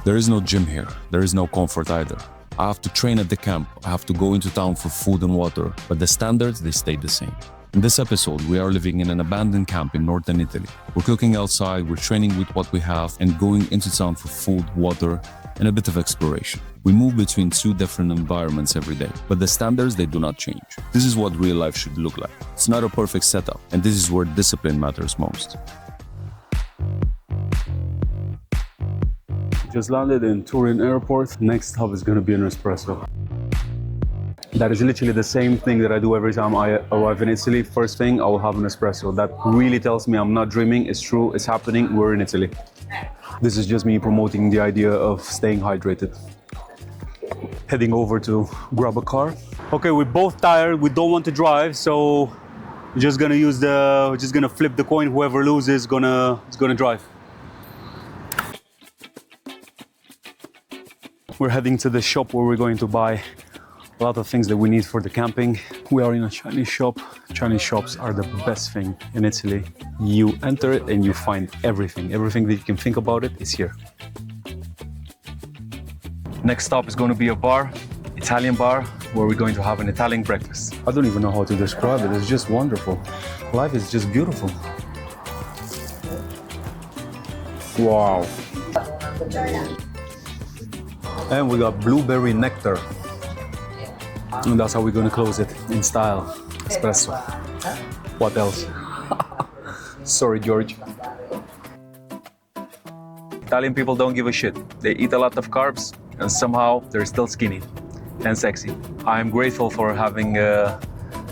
There is no gym here. There is no comfort either. I have to train at the camp. I have to go into town for food and water, but the standards, they stay the same. In this episode, we are living in an abandoned camp in northern Italy. We're cooking outside, we're training with what we have, and going into town for food, water, and a bit of exploration. We move between two different environments every day, but the standards, they do not change. This is what real life should look like. It's not a perfect setup, and this is where discipline matters most. Just landed in Turin airport. Next stop is gonna be an espresso. That is literally the same thing that I do every time I arrive in Italy. First thing, I will have an espresso. That really tells me I'm not dreaming, it's true, it's happening, we're in Italy. This is just me promoting the idea of staying hydrated. Heading over to grab a car. Okay, we're both tired, we don't want to drive, so we're just gonna flip the coin. Whoever loses is gonna drive. We're heading to the shop where we're going to buy a lot of things that we need for the camping. We are in a Chinese shop. Chinese shops are the best thing in Italy. You enter it and you find everything. Everything that you can think about it is here. Next stop is going to be a bar, Italian bar, where we're going to have an Italian breakfast. I don't even know how to describe it. It's just wonderful. Life is just beautiful. Wow. And we got blueberry nectar. And that's how we're gonna close it, in style. Espresso. What else? Sorry, George. Italian people don't give a shit. They eat a lot of carbs and somehow they're still skinny and sexy. I'm grateful for having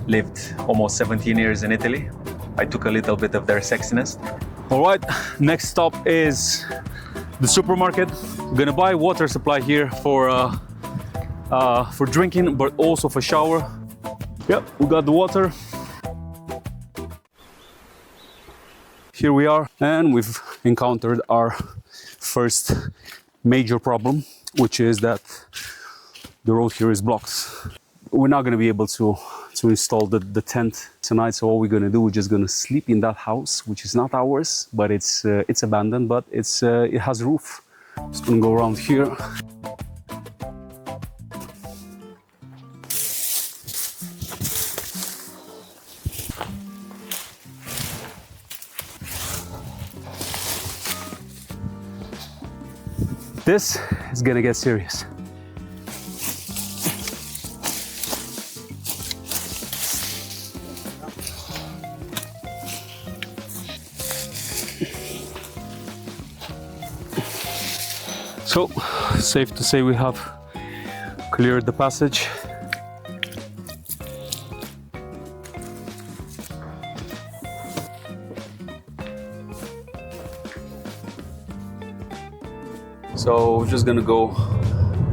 lived almost 17 years in Italy. I took a little bit of their sexiness. All right, next stop is the supermarket. I'm gonna buy water supply here for drinking, but also for shower. Yep, we got the water. Here we are, and we've encountered our first major problem, which is that the road here is blocked. We're not gonna be able to install the tent tonight, so all we're gonna do, we're just gonna sleep in that house, which is not ours, but it's abandoned, but it has a roof. Just gonna go around here. This is gonna get serious. So, safe to say we have cleared the passage. So, we're just gonna go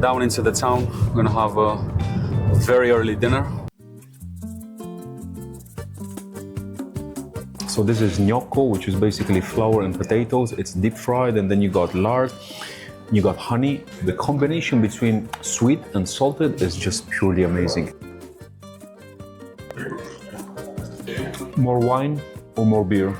down into the town. We're gonna have a very early dinner. So this is gnocco, which is basically flour and potatoes. It's deep fried, and then you got lard. You got honey. The combination between sweet and salted is just purely amazing. More wine or more beer?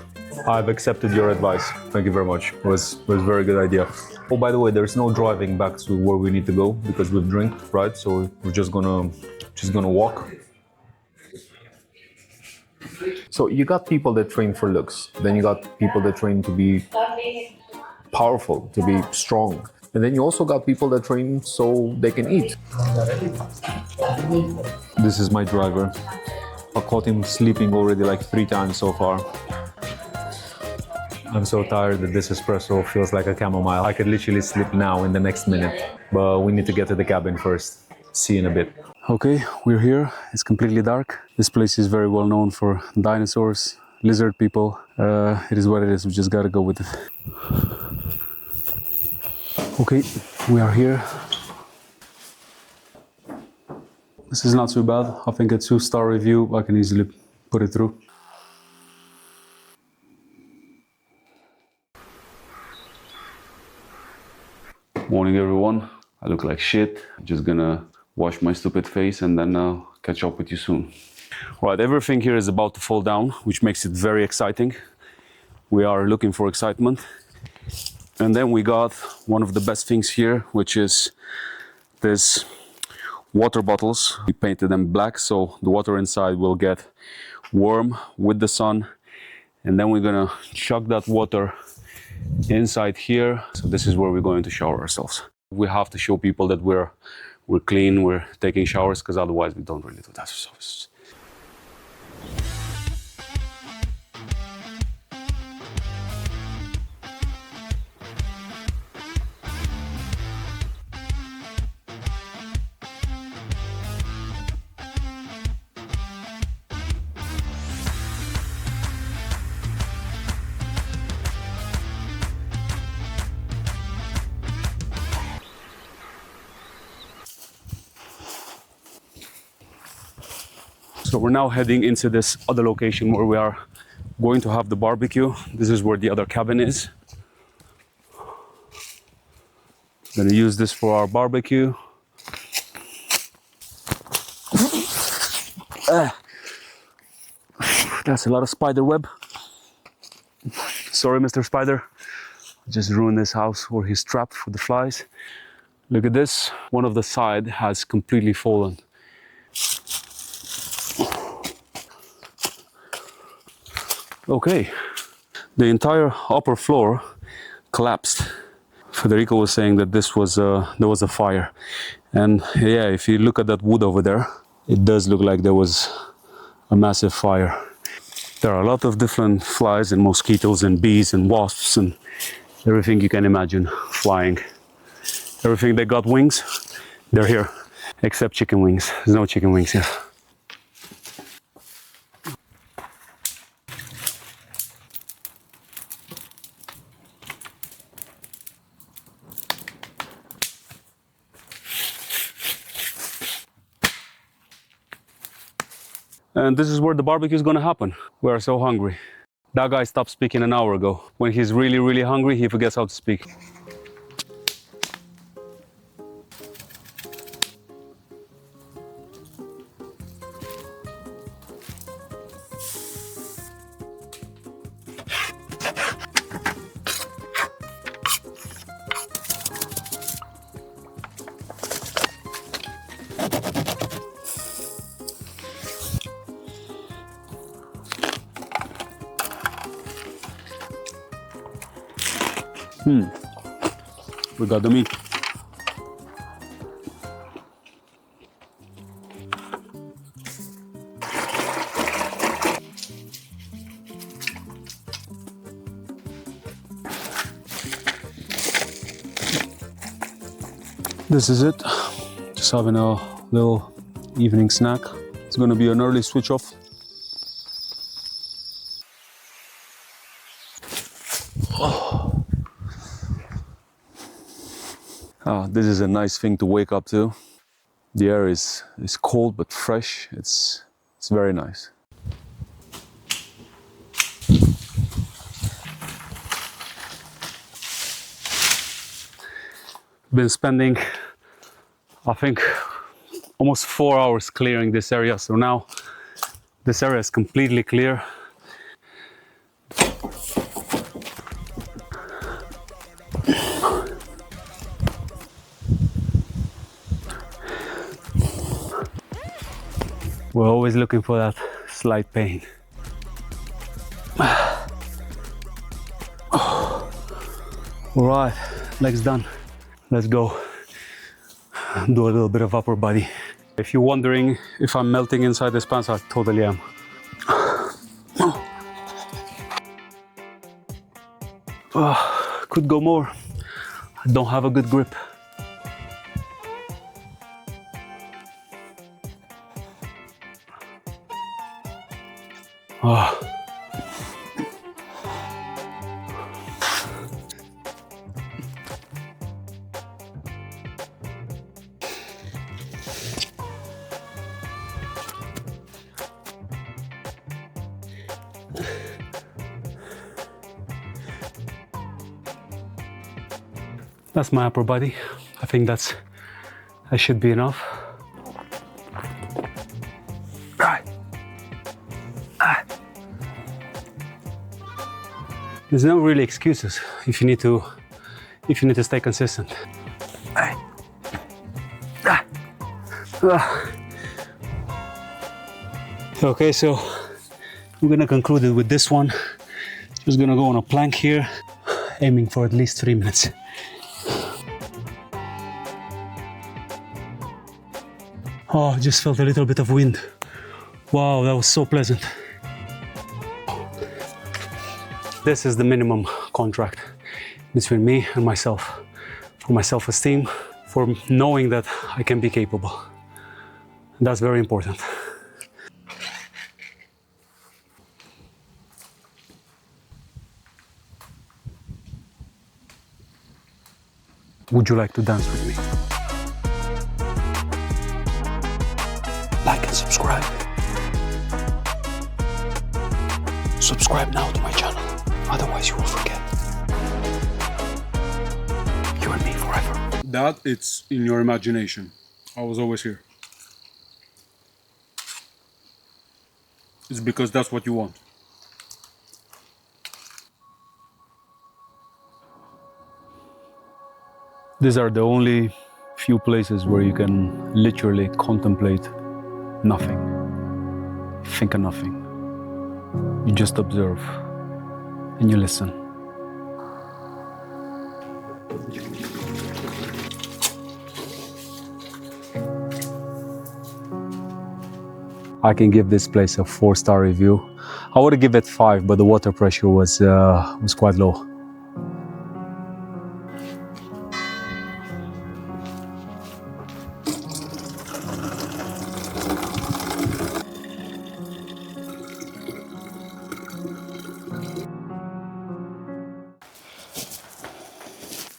I've accepted your advice. Thank you very much. It was a very good idea. Oh, by the way, there's no driving back to where we need to go because we've drank, right? So we're just gonna walk. So you got people that train for looks. Then you got people that train to be powerful, to be strong. And then you also got people that train so they can eat. This is my driver. I caught him sleeping already like 3 times so far. I'm so tired that this espresso feels like a chamomile. I could literally sleep now in the next minute. But we need to get to the cabin first. See you in a bit. Okay, we're here. It's completely dark. This place is very well known for dinosaurs, lizard people. It is what it is. We just gotta go with it. Okay, we are here. This is not too bad. I think a 2-star review, I can easily put it through. Morning everyone. I look like shit. Just gonna wash my stupid face and then catch up with you soon. Right, everything here is about to fall down, which makes it very exciting. We are looking for excitement. And then we got one of the best things here, which is this water bottles. We painted them black so the water inside will get warm with the sun. And then we're gonna chuck that water inside here. So this is where we're going to shower ourselves. We have to show people that we're clean, we're taking showers, because otherwise we don't really do that. So So we're now heading into this other location where we are going to have the barbecue. This is where the other cabin is. Gonna use this for our barbecue. That's a lot of spider web. Sorry, Mr. Spider. Just ruined this house where he's trapped for the flies. Look at this. One of the side has completely fallen. Okay, the entire upper floor collapsed. Federico was saying that this was there was a fire, and yeah, if you look at that wood over there, it does look like there was a massive fire. There are a lot of different flies and mosquitoes and bees and wasps and everything you can imagine flying. Everything that got wings, they're here, except chicken wings. There's no chicken wings here. And this is where the barbecue is gonna happen. We are so hungry. That guy stopped speaking an hour ago. When he's really, really hungry, he forgets how to speak. We got the meat. This is it. Just having a little evening snack. It's gonna be an early switch off. This is a nice thing to wake up to. The air is cold but fresh. It's very nice. Been spending, I think, almost 4 hours clearing this area. So now this area is completely clear. We're always looking for that slight pain. All right, legs done. Let's go do a little bit of upper body. If you're wondering if I'm melting inside this pants, I totally am. Could go more. I don't have a good grip. That's my upper body. I think that should be enough. There's no really excuses if you need to if you need to stay consistent. Okay, so we're gonna conclude it with this one. Just gonna go on a plank here, aiming for at least 3 minutes. Oh, I just felt a little bit of wind. Wow, that was so pleasant. This is the minimum contract between me and myself, for my self-esteem, for knowing that I can be capable. That's very important. Would you like to dance with me? Like and subscribe. Subscribe now to my channel, otherwise you will forget. You and me forever. That, it's in your imagination. I was always here. It's because that's what you want. These are the only few places where you can literally contemplate nothing, think of nothing. You just observe and you listen. I can give this place a 4-star review. I would give it 5, but the water pressure was quite low.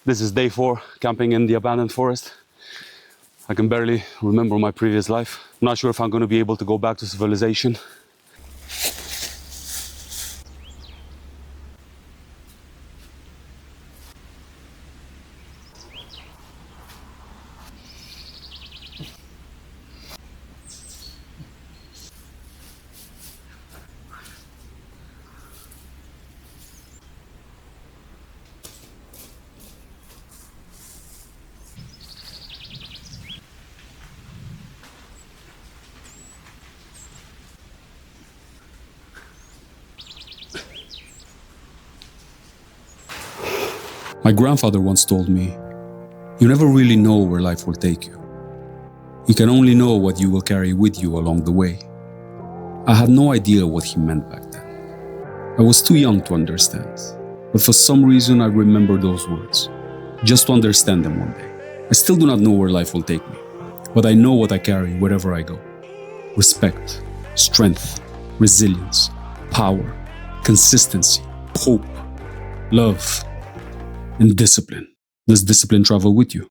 This is day 4, camping in the abandoned forest. I can barely remember my previous life. I'm not sure if I'm going to be able to go back to civilization. My grandfather once told me, "You never really know where life will take you. You can only know what you will carry with you along the way." I had no idea what he meant back then. I was too young to understand, but for some reason I remember those words, just to understand them one day. I still do not know where life will take me, but I know what I carry wherever I go. Respect, strength, resilience, power, consistency, hope, love, and discipline. Does discipline travel with you?